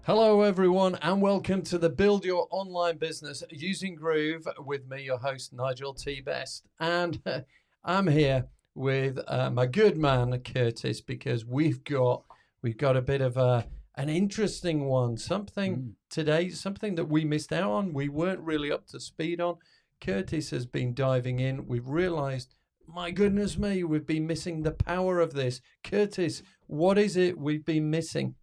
Hello, everyone, and welcome to the Build Your Online Business Using Groove with me, your host, Nigel T. Best. And I'm here with my good man, Curtis, because we've got a bit of an interesting one. Something that we missed out on. We weren't really up to speed on. Curtis has been diving in. We've realized, my goodness me, we've been missing the power of this. Curtis, what is it we've been missing?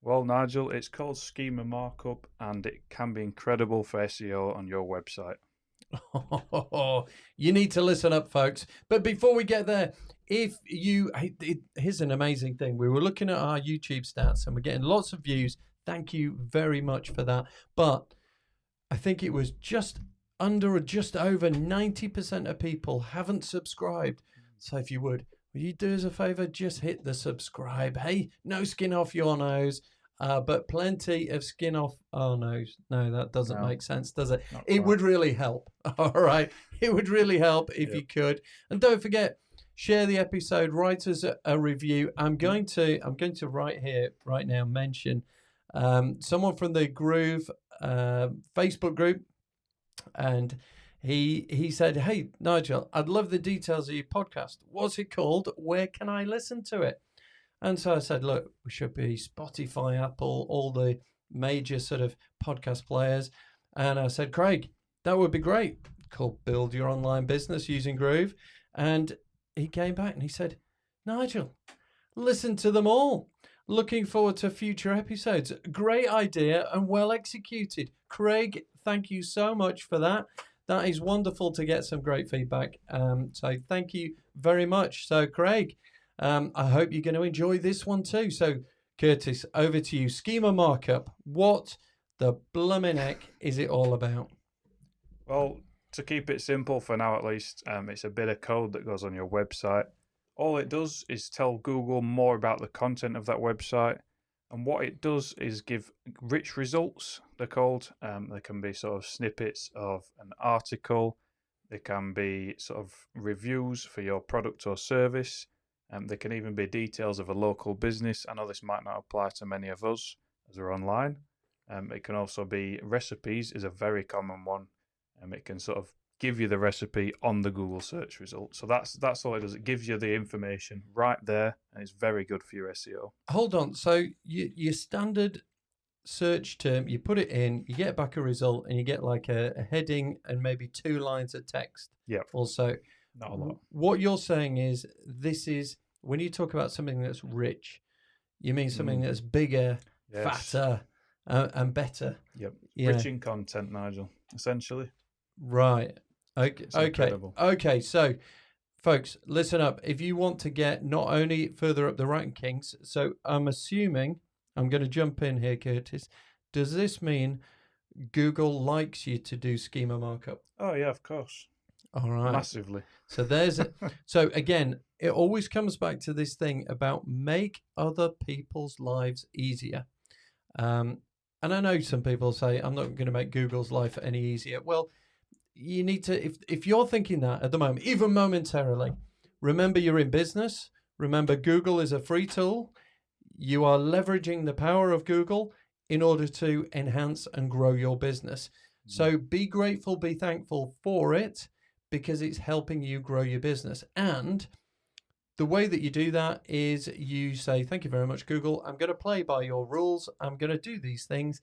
Well, Nigel, it's called Schema Markup and it can be incredible for SEO on your website. You need to listen up, folks. But before we get there, here's an amazing thing. We were looking at our YouTube stats and we're getting lots of views. Thank you very much for that. But I think it was just over 90% of people haven't subscribed. So if you would you do us a favor, just hit the subscribe. Hey, no skin off your nose, but plenty of skin off our nose. No, that doesn't make sense, does it? It would really help. All right. It would really help if you could. And don't forget, share the episode, write us a review. I'm going to right now mention someone from the Groove Facebook group, and he said, "Hey, Nigel, I'd love the details of your podcast. What's it called? Where can I listen to it?" And so I said, "Look, we should be Spotify, Apple, all the major sort of podcast players." And I said, "Craig, that would be great. Called Build Your Online Business Using Groove." And he came back and he said, "Nigel, listen to them all. Looking forward to future episodes. Great idea and well executed." Craig, thank you so much for that. That is wonderful to get some great feedback. So thank you very much. So Craig, I hope you're going to enjoy this one too. So Curtis, over to you. Schema Markup. What the blooming heck is it all about? Well, to keep it simple for now at least, it's a bit of code that goes on your website. All it does is tell Google more about the content of that website. And what it does is give rich results, they're called. They can be sort of snippets of an article. They can be sort of reviews for your product or service. They can even be details of a local business. I know this might not apply to many of us as we're online. It can also be recipes is a very common one. It can sort of give you the recipe on the Google search result. So that's all it does. It gives you the information right there, and it's very good for your SEO. Hold on. So your standard search term, you put it in, you get back a result, and you get like a heading and maybe 2 lines of text. Yep. Also, not a lot. What you're saying is this is when you talk about something that's rich, you mean something that's bigger, fatter, and better. Yep. Yeah. Rich in content, Nigel, essentially. Right. Okay. So, folks, listen up. If you want to get not only further up the rankings, so I'm assuming, I'm going to jump in here, Curtis. Does this mean Google likes you to do Schema Markup? Oh yeah, of course. All right. Massively. So so again, it always comes back to this thing about make other people's lives easier. And I know some people say, I'm not going to make Google's life any easier. Well, you need to, if you're thinking that at the moment, even momentarily, remember you're in business. Remember, Google is a free tool. You are leveraging the power of Google in order to enhance and grow your business. So be grateful, be thankful for it, because it's helping you grow your business. And the way that you do that is you say, "Thank you very much, Google. I'm going to play by your rules. I'm going to do these things.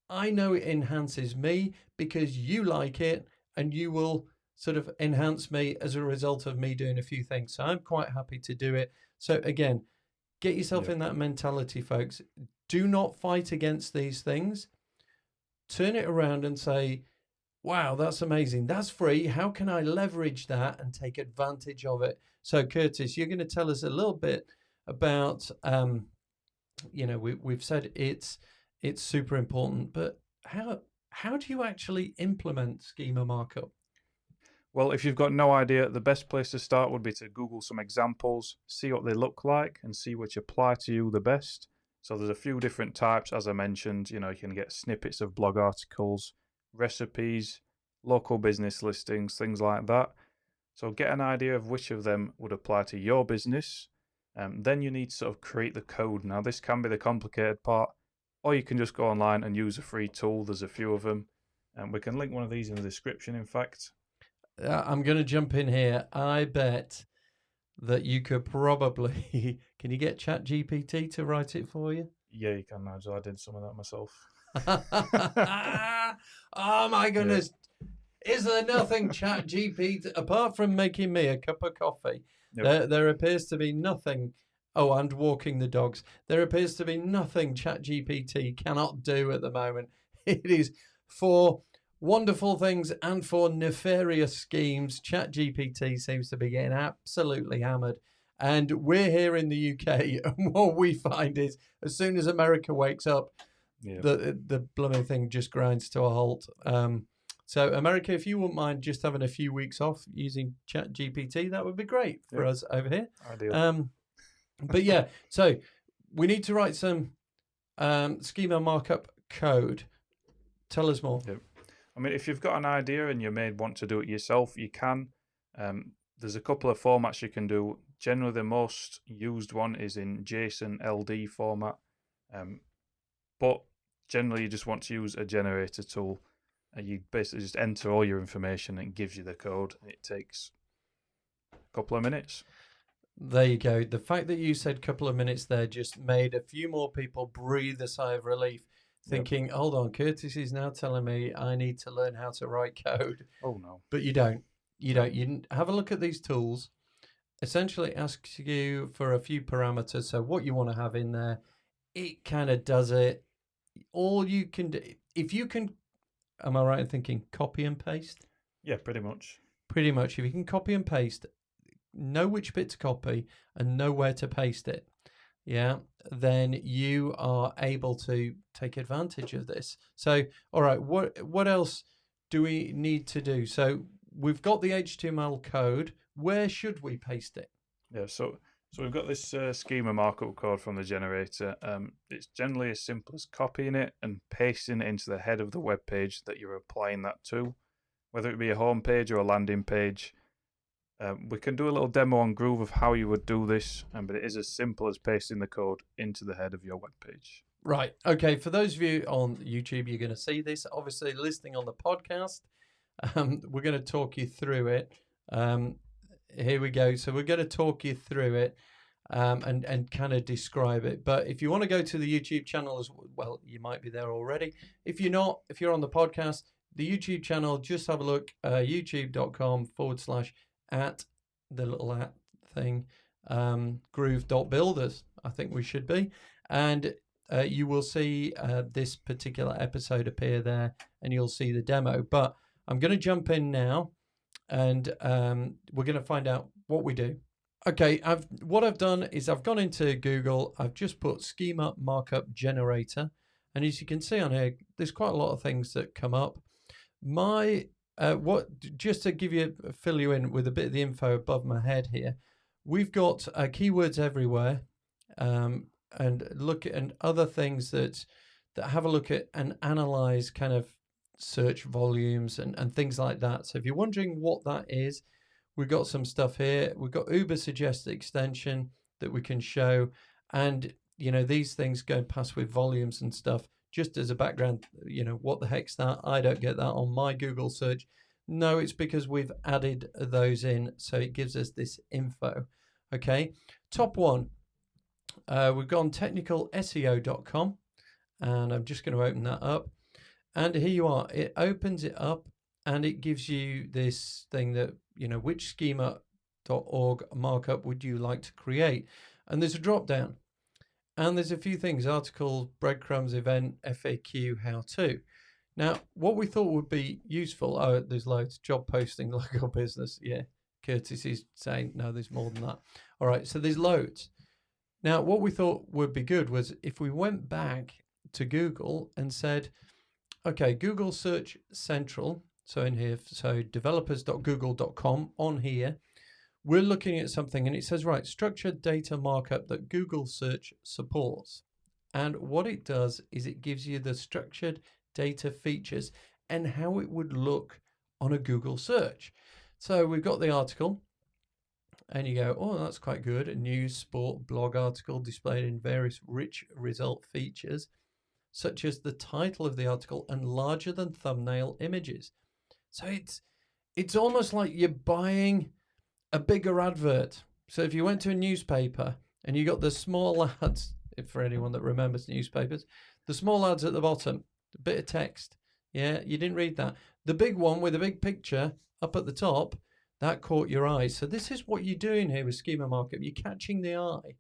I know it enhances me because you like it, and you will sort of enhance me as a result of me doing a few things. So I'm quite happy to do it." So again, get yourself in that mentality, folks. Do not fight against these things. Turn it around and say, "Wow, that's amazing. That's free. How can I leverage that and take advantage of it?" So Curtis, you're going to tell us a little bit about, we've said it's super important, but how do you actually implement Schema Markup? Well, if you've got no idea, the best place to start would be to Google some examples, see what they look like, and see which apply to you the best. So there's a few different types, as I mentioned. You can get snippets of blog articles, recipes, local business listings, things like that. So get an idea of which of them would apply to your business. Then you need to sort of create the code. Now, this can be the complicated part. or you can just go online and use a free tool. There's a few of them, and we can link one of these in the description, in fact. I'm going to jump in here. I bet that you could probably, can you get ChatGPT to write it for you? Yeah, you can. I did some of that myself. Oh my goodness. Is there nothing ChatGPT, apart from making me a cup of coffee, Yep. there appears to be nothing, oh, and walking the dogs, there appears to be nothing ChatGPT cannot do at the moment. It is for wonderful things and for nefarious schemes. ChatGPT seems to be getting absolutely hammered. And we're here in the UK, and what we find is as soon as America wakes up, Yeah. the blooming thing just grinds to a halt. So America, if you wouldn't mind just having a few weeks off using ChatGPT, that would be great for us over here. Ideal. But yeah, so we need to write some schema markup code. Tell us more. Yep. I mean, if you've got an idea and you may want to do it yourself, you can. There's a couple of formats you can do. Generally, the most used one is in JSON LD format. But generally, you just want to use a generator tool. You basically just enter all your information and it gives you the code. It takes a couple of minutes. There you go. The fact that you said couple of minutes there just made a few more people breathe a sigh of relief, thinking, Yep. hold on, Curtis is now telling me I need to learn how to write code. Oh, no. But you don't. You don't. You have a look at these tools. Essentially asks you for a few parameters. So what you want to have in there, it kind of does it. All you can do, if you can, am I right in thinking copy and paste? Yeah, pretty much. Pretty much. If you can copy and paste, know which bit to copy and know where to paste it, yeah, then you are able to take advantage of this. So, all right, what else do we need to do? So we've got the HTML code. Where should we paste it? Yeah, so we've got this schema markup code from the generator. It's generally as simple as copying it and pasting it into the head of the web page that you're applying that to, whether it be a home page or a landing page. We can do a little demo on Groove of how you would do this, but it is as simple as pasting the code into the head of your web page. Right. Okay. For those of you on YouTube, you're going to see this. Obviously, listening on the podcast, we're going to talk you through it. Here we go. So we're going to talk you through it and kind of describe it. But if you want to go to the YouTube channel as well, you might be there already. If you're not, if you're on the podcast, the YouTube channel, just have a look, youtube.com/ at the little at thing, groove.builders, I think we should be. And you will see this particular episode appear there and you'll see the demo. But I'm going to jump in now and we're going to find out what we do. Okay, what I've done is I've gone into Google. I've just put schema markup generator. And as you can see on here, there's quite a lot of things that come up. Just to fill you in with a bit of the info above my head here, we've got keywords everywhere, and look at and other things that have a look at and analyze kind of search volumes and things like that. So if you're wondering what that is, we've got some stuff here. We've got Uber suggest extension that we can show, and these things go past with volumes and stuff. Just as a background, what the heck's that? I don't get that on my Google search. No, it's because we've added those in, so it gives us this info. Okay, top one, we've gone technicalseo.com, and I'm just going to open that up. And here you are. It opens it up, and it gives you this thing that, which schema.org markup would you like to create? And there's a drop down. And there's a few things: article, breadcrumbs, event, FAQ, how to. Now, what we thought would be useful, there's loads, job posting, local business. Yeah, Curtis is saying, no, there's more than that. All right, so there's loads. Now, what we thought would be good was if we went back to Google and said, okay, Google Search Central, so in here, so developers.google.com on here, we're looking at something and it says, right, structured data markup that Google search supports. And what it does is it gives you the structured data features and how it would look on a Google search. So we've got the article and you go, oh, that's quite good. A news, sport, blog article displayed in various rich result features. such as the title of the article and larger than thumbnail images. So it's almost like you're buying a bigger advert. So if you went to a newspaper and you got the small ads, if for anyone that remembers newspapers, the small ads at the bottom, a bit of text. Yeah, you didn't read that. The big one with a big picture up at the top, that caught your eye. So this is what you're doing here with Schema Markup. You're catching the eye.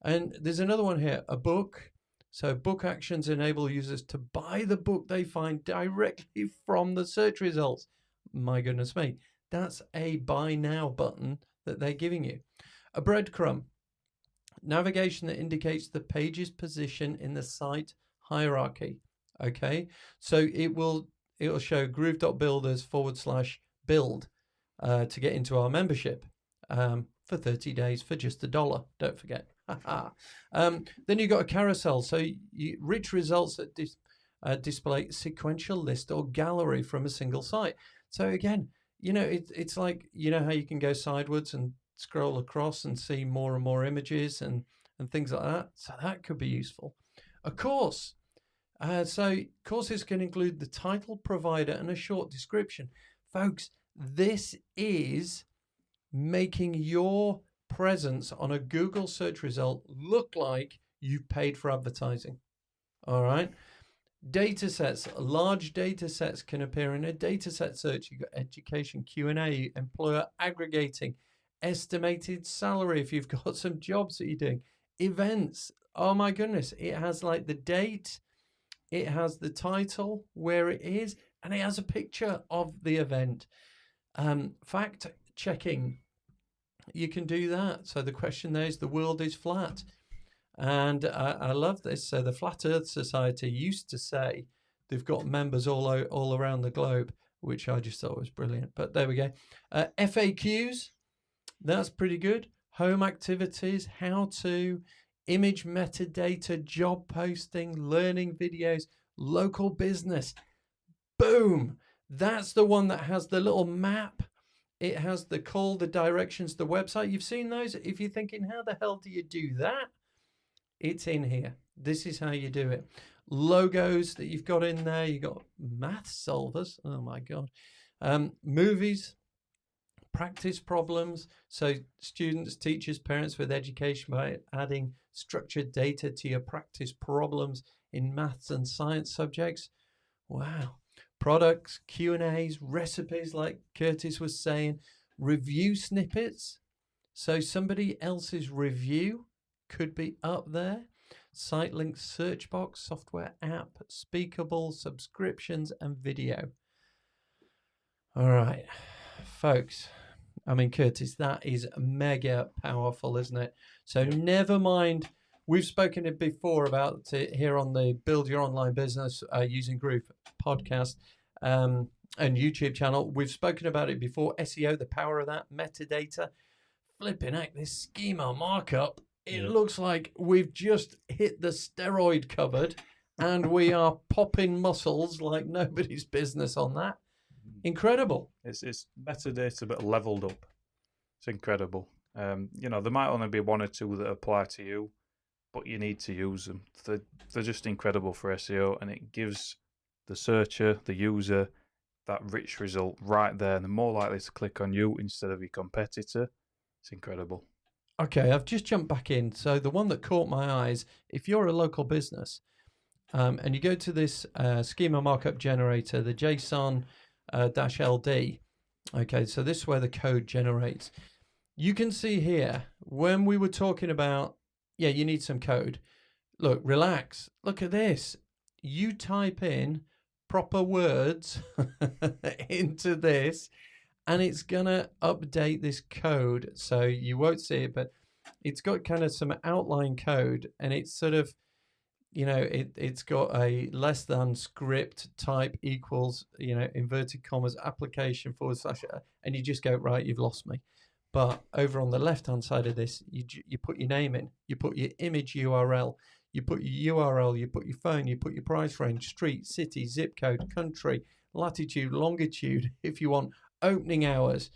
And there's another one here, a book. So book actions enable users to buy the book they find directly from the search results. My goodness me. That's a buy now button that they're giving you. A breadcrumb. Navigation that indicates the page's position in the site hierarchy. Okay, so it'll show groove.builders/build to get into our membership for 30 days for just $1. Don't forget. Then you've got a carousel. So rich results that display sequential list or gallery from a single site. So again, it's like, how you can go sideways and scroll across and see more and more images and things like that. So that could be useful. A course. So courses can include the title, provider, and a short description. Folks, this is making your presence on a Google search result look like you've paid for advertising. All right. Data sets, large data sets can appear in a data set search. You've got education, Q&A, employer aggregating, estimated salary if you've got some jobs that you're doing, events. Oh my goodness, it has like the date, it has the title, where it is, and it has a picture of the event. Fact checking, you can do that. So the question there is, the world is flat. And I love this. So the Flat Earth Society used to say they've got members all around the globe, which I just thought was brilliant. But there we go. FAQs, that's pretty good. Home activities, how to, image metadata, job posting, learning videos, local business. Boom. That's the one that has the little map. It has the call, the directions, the website. You've seen those. If you're thinking, how the hell do you do that? It's in here. This is how you do it. Logos that you've got in there. You've got math solvers. Oh my God. Movies, practice problems. So students, teachers, parents with education by adding structured data to your practice problems in maths and science subjects. Wow. Products, Q&As, recipes like Curtis was saying, review snippets. So somebody else's review could be up there. Site links, search box, software app, speakable, subscriptions, and video. All right, folks. I mean, Curtis, that is mega powerful, isn't it? So never mind. We've spoken it before about it here on the Build Your Online Business Using Groove podcast and YouTube channel. We've spoken about it before. SEO, the power of that, metadata. Flipping heck, this Schema Markup. It looks like we've just hit the steroid cupboard and we are popping muscles like nobody's business on that. Incredible. It's metadata but leveled up. It's incredible. There might only be one or two that apply to you, but you need to use them. They're just incredible for SEO, and it gives the searcher, the user, that rich result right there, and they're more likely to click on you instead of your competitor. It's incredible. Okay, I've just jumped back in. So the one that caught my eyes, if you're a local business and you go to this Schema Markup generator, the JSON -LD, okay, so this is where the code generates. You can see here, when we were talking about, you need some code. Look, relax. Look at this. You type in proper words into this, and it's going to update this code. So you won't see it, but it's got kind of some outline code, and it's sort of, it's got a less than script type equals, inverted commas, application / and you just go, right, you've lost me. But over on the left-hand side of this, you put your name in, you put your image URL, you put your URL, you put your phone, you put your price range, street, city, zip code, country, latitude, longitude, if you want, opening hours,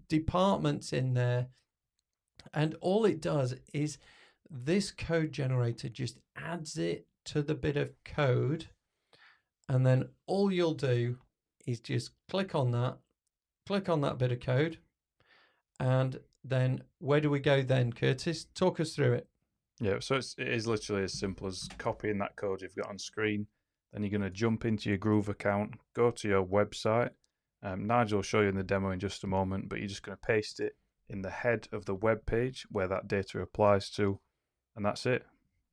departments in there. And all it does is this code generator just adds it to the bit of code, and then all you'll do is just click on that bit of code, and then where do we go then, Curtis? Talk us through it. Yeah, so it is literally as simple as copying that code you've got on screen. Then you're going to jump into your Groove account, go to your website. Nigel will show you in the demo in just a moment, but you're just going to paste it in the head of the web page where that data applies to, and that's it.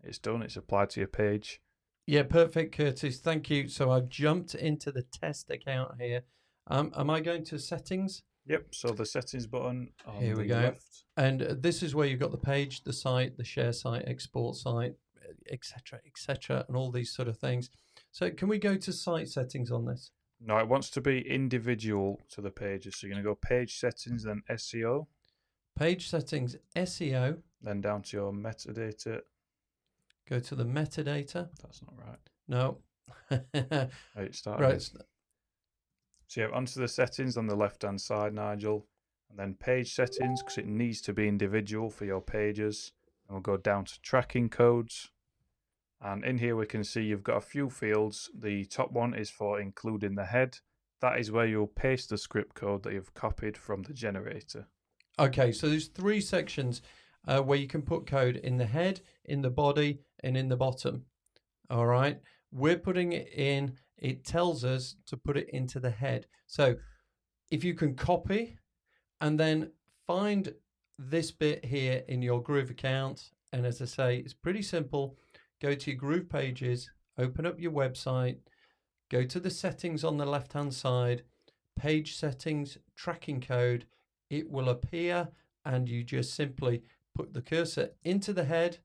It's done. It's applied to your page. Yeah, perfect, Curtis. Thank you. So I've jumped into the test account here. Am I going to settings? Yep, so the settings button on Here we the go. left. And this is where you've got the page, the site, the share site, export site, etc., and all these sort of things. So can we go to site settings on this? No, it wants to be individual to the pages. So you're going to go page settings, then SEO. Page settings, SEO. Then down to your metadata. Go to the metadata. That's not right. No. Right, start Right. again. So yeah, onto the settings on the left-hand side, Nigel. And then page settings, because it needs to be individual for your pages. And we'll go down to tracking codes. And in here we can see you've got a few fields. The top one is for including the head. That is where you'll paste the script code that you've copied from the generator. Okay, so there's 3 sections where you can put code: in the head, in the body, and in the bottom. All right, we're putting it in. It tells us to put it into the head. So if you can copy and then find this bit here in your Groove account, and as I say, it's pretty simple. Go to your Groove pages, open up your website, go to the settings on the left-hand side, page settings, tracking code. It will appear, and you just simply put the cursor into the head,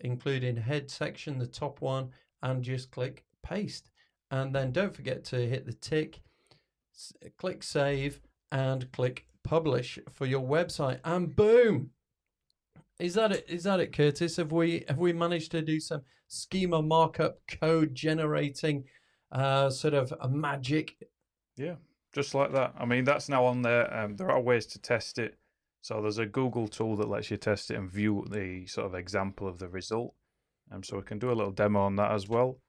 including head section, the top one, and just click paste. And then don't forget to hit the tick, click save, and click publish for your website, and boom. Is that it? Is that it, Curtis? Have we managed to do some schema markup code generating sort of a magic? Yeah, just like that. I mean, that's now on there. There are ways to test it. So there's a Google tool that lets you test it and view the sort of example of the result. So we can do a little demo on that as well.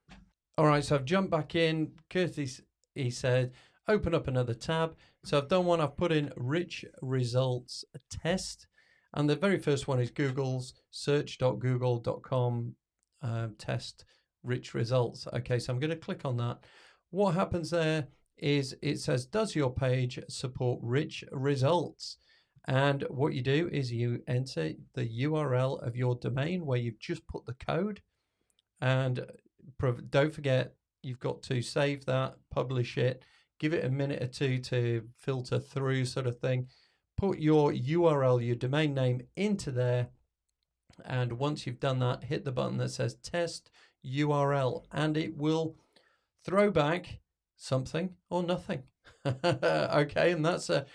All right, so I've jumped back in. Curtis, he said, open up another tab. So I've done one. I've put in rich results test. And the very first one is Google's search.google.com test rich results. Okay, so I'm going to click on that. What happens there is it says, does your page support rich results? And what you do is you enter the URL of your domain where you've just put the code. And don't forget, you've got to save that, publish it, give it a minute or two to filter through, sort of thing. Put your URL, your domain name into there. And once you've done that, hit the button that says test URL, and it will throw back something or nothing. Okay, and that's a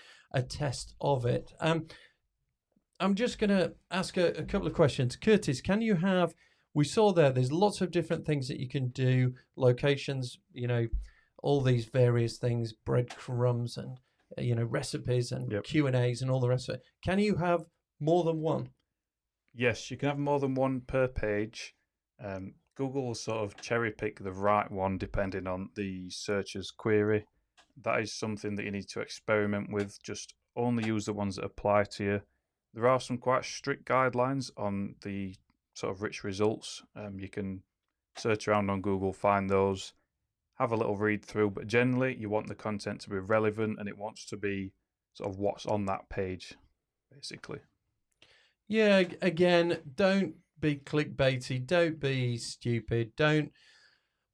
test of it. I'm just going to ask a couple of questions. Curtis, can you have, we saw there's lots of different things that you can do, locations, all these various things, breadcrumbs and, recipes and Q&As and all the rest of it. Can you have more than one? Yes, you can have more than one per page. Google will sort of cherry pick the right one depending on the searcher's query. That is something that you need to experiment with. Just only use the ones that apply to you. There are some quite strict guidelines on the sort of rich results. You can search around on Google, find those, have a little read through, but generally you want the content to be relevant and it wants to be sort of what's on that page, basically. Yeah, again, don't be clickbaity, don't be stupid, don't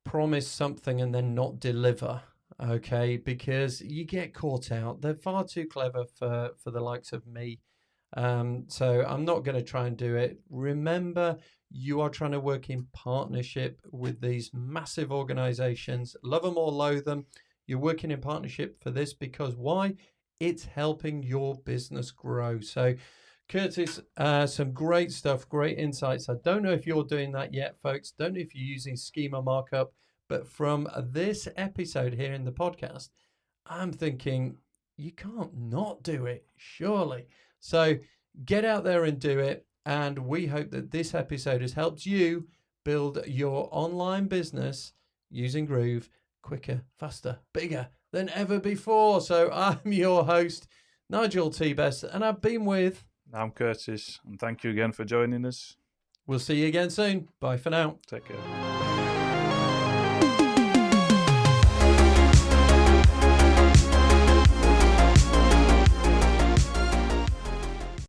promise something and then not deliver, okay? Because you get caught out. They're far too clever for the likes of me. So I'm not going to try and do it. Remember, you are trying to work in partnership with these massive organizations. Love them or loathe them. You're working in partnership for this because why? It's helping your business grow. So, Curtis, some great stuff, great insights. I don't know if you're doing that yet, folks. Don't know if you're using Schema Markup, but from this episode here in the podcast, I'm thinking you can't not do it, surely. So get out there and do it. And we hope that this episode has helped you build your online business using Groove quicker, faster, bigger than ever before. So I'm your host, Nigel T. Best, and I've been with... I'm Curtis, and thank you again for joining us. We'll see you again soon. Bye for now. Take care.